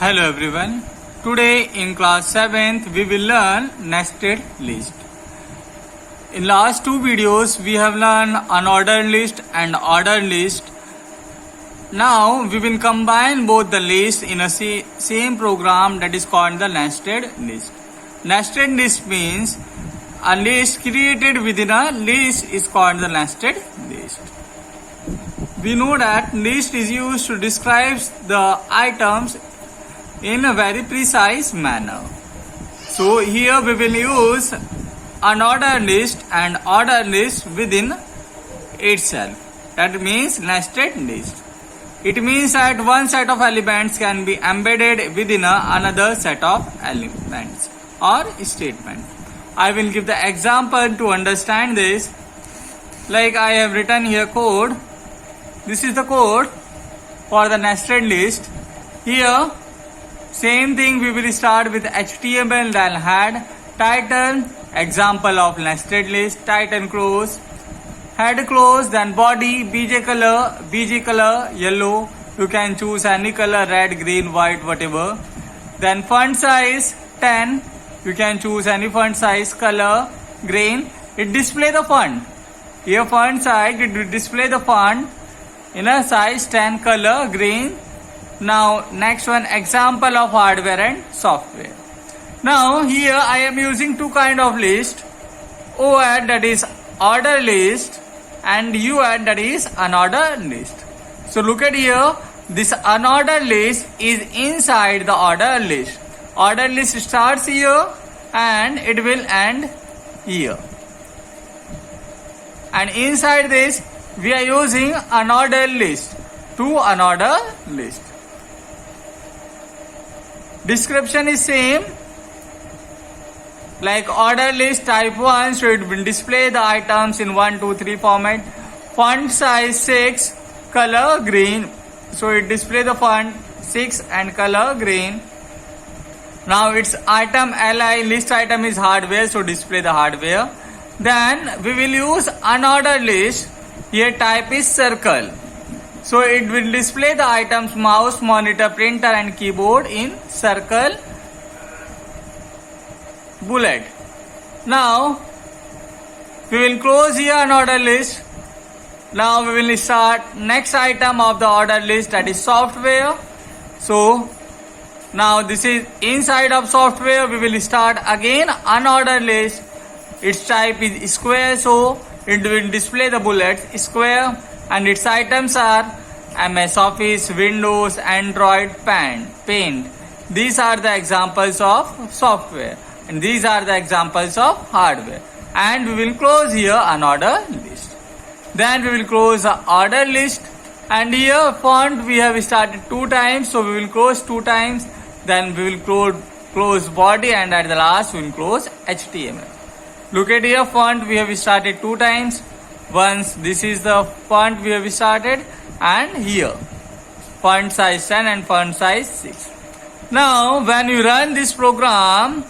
Hello everyone. Today in class 7th we will learn nested list. In last two videos we have learned unordered list and ordered list. Now we will combine both the lists in a same program that is called the nested list. Nested list means a list created within a list is called the nested list. We know that list is used to describe the items in a very precise manner. So here we will use unordered list and ordered list within itself. That means nested list. It means that one set of elements can be embedded within another set of elements or statement. I will give the example to understand this. Like I have written here code. This is the code for the nested list. Here same thing, we will start with HTML, then head, title, example of nested list, title close, head close, then body, BG color, yellow, you can choose any color, red, green, white, whatever. Then font size 10, you can choose any font size, color, green, it display the font. Here font size, it will display the font in a size 10, color, green. Now next one, example of hardware and software. Now here I am using two kind of list, OAD that is order list and UAD that is unordered list. So look at here, this unordered list is inside the ordered list. Ordered list starts here and it will end here. And inside this we are using unordered list, two unordered list. Description is same like order list type 1, so it will display the items in 1, 2, 3 format. Font size 6, color green, so it display the font 6 and color green. Now its item li, list item is hardware, so display the hardware. Then we will use unordered list. Here type is circle. So it will display the items mouse, monitor, printer and keyboard in circle bullet. Now we will close here unordered list. Now we will start next item of the ordered list, that is software. So now this is inside of software, we will start again unordered list. Its type is square, so it will display the bullets square. And its items are MS Office, Windows, Android, Paint. These are the examples of software and these are the examples of hardware. And we will close here unordered list. Then we will close the ordered list, and here font we have started 2 times, so we will close 2 times. Then we will close body, and at the last we will close HTML. Look at here, font we have started 2 times. Once this is the font we have started, and here font size 10 and font size 6. Now when you run this program,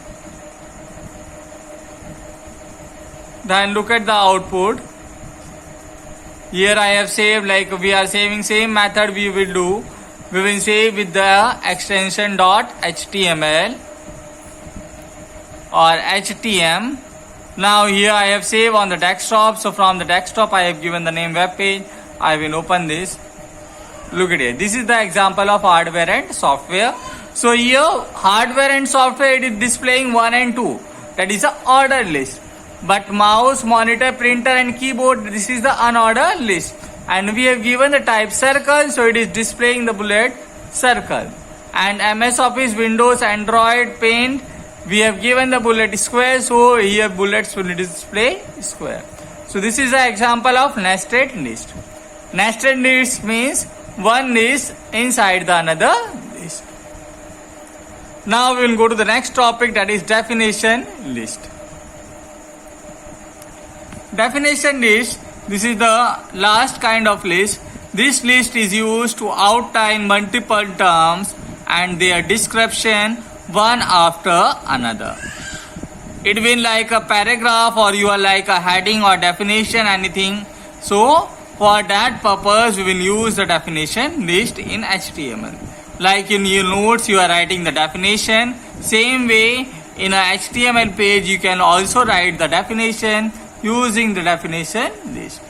then look at the output. Here I have saved, like we are saving same method we will do. We will save with the extension .html or htm. Now here I have saved on the desktop, so from the desktop I have given the name web page. I will open this. Look at it. This is the example of hardware and software. So here hardware and software, it is displaying 1 and 2. That is the ordered list. But mouse, monitor, printer and keyboard, this is the unordered list. And we have given the type circle, so it is displaying the bullet circle. And MS Office, Windows, Android, Paint, we have given the bullet square, so here bullets will display square. So this is the example of nested list. Nested list means one list inside the another list. Now we will go to the next topic, that is definition list. Definition list, this is the last kind of list. This list is used to outline multiple terms and their description one after another. It will like a paragraph, or you are like a heading or definition, anything. So for that purpose we will use the definition list in HTML. Like in your notes, you are writing the definition. Same way, in a HTML page, you can also write the definition using the definition list.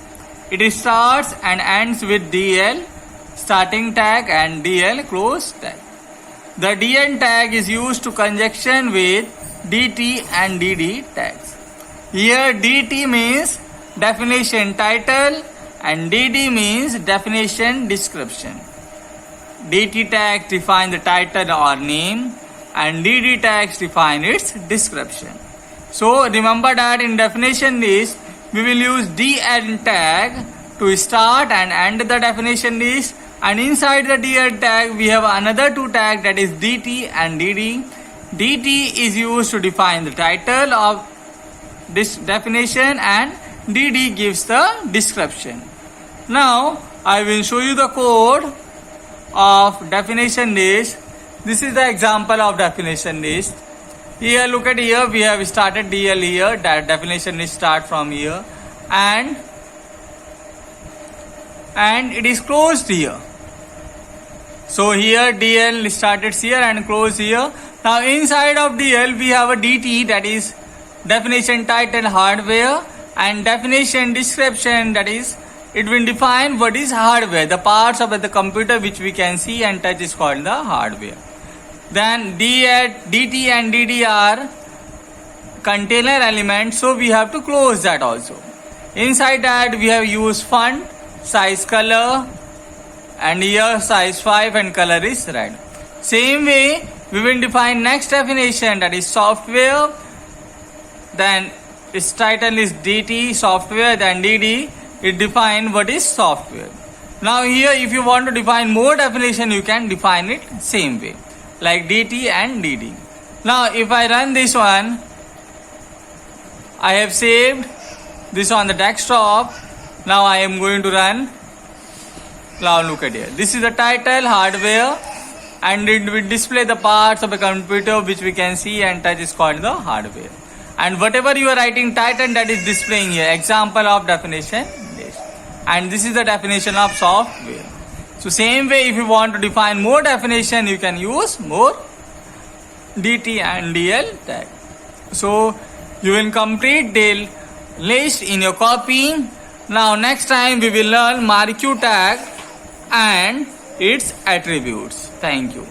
It starts and ends with DL starting tag and DL close tag. The DN tag is used to conjunction with DT and DD tags. Here DT means definition title and DD means definition description. DT tags define the title or name and DD tags define its description. So remember that in definition list we will use DN tag to start and end the definition list, and inside the DN tag we have another two tags, that is DT and DD. DT is used to define the title of this definition and DD gives the description. Now I will show you the code of definition list. This is the example of definition list. Here, look at here, we have started DL here, that definition list start from here, and it is closed here. So here DL started here and closed here. Now inside of DL we have a DT, that is definition title hardware, and definition description, that is it will define what is hardware, the parts of the computer which we can see and touch is called the hardware. Then DT and DD are container elements, so we have to close that also. Inside that we have used font, size, color, and here size 5 and color is red. Same way we will define next definition, that is software, then its title is DT software, then DD it define what is software. Now here if you want to define more definition you can define it same way like DT and DD. Now if I run this one, I have saved this on the desktop. Now I am going to run. Now look at here, this is the title hardware and it will display the parts of a computer which we can see and touch is called the hardware. And whatever you are writing title, that is displaying here, example of definition list. And this is the definition of software. So same way if you want to define more definition you can use more DT and DL tag. So you will complete the list in your copy. Now next time we will learn MARQ tag and its attributes. Thank you.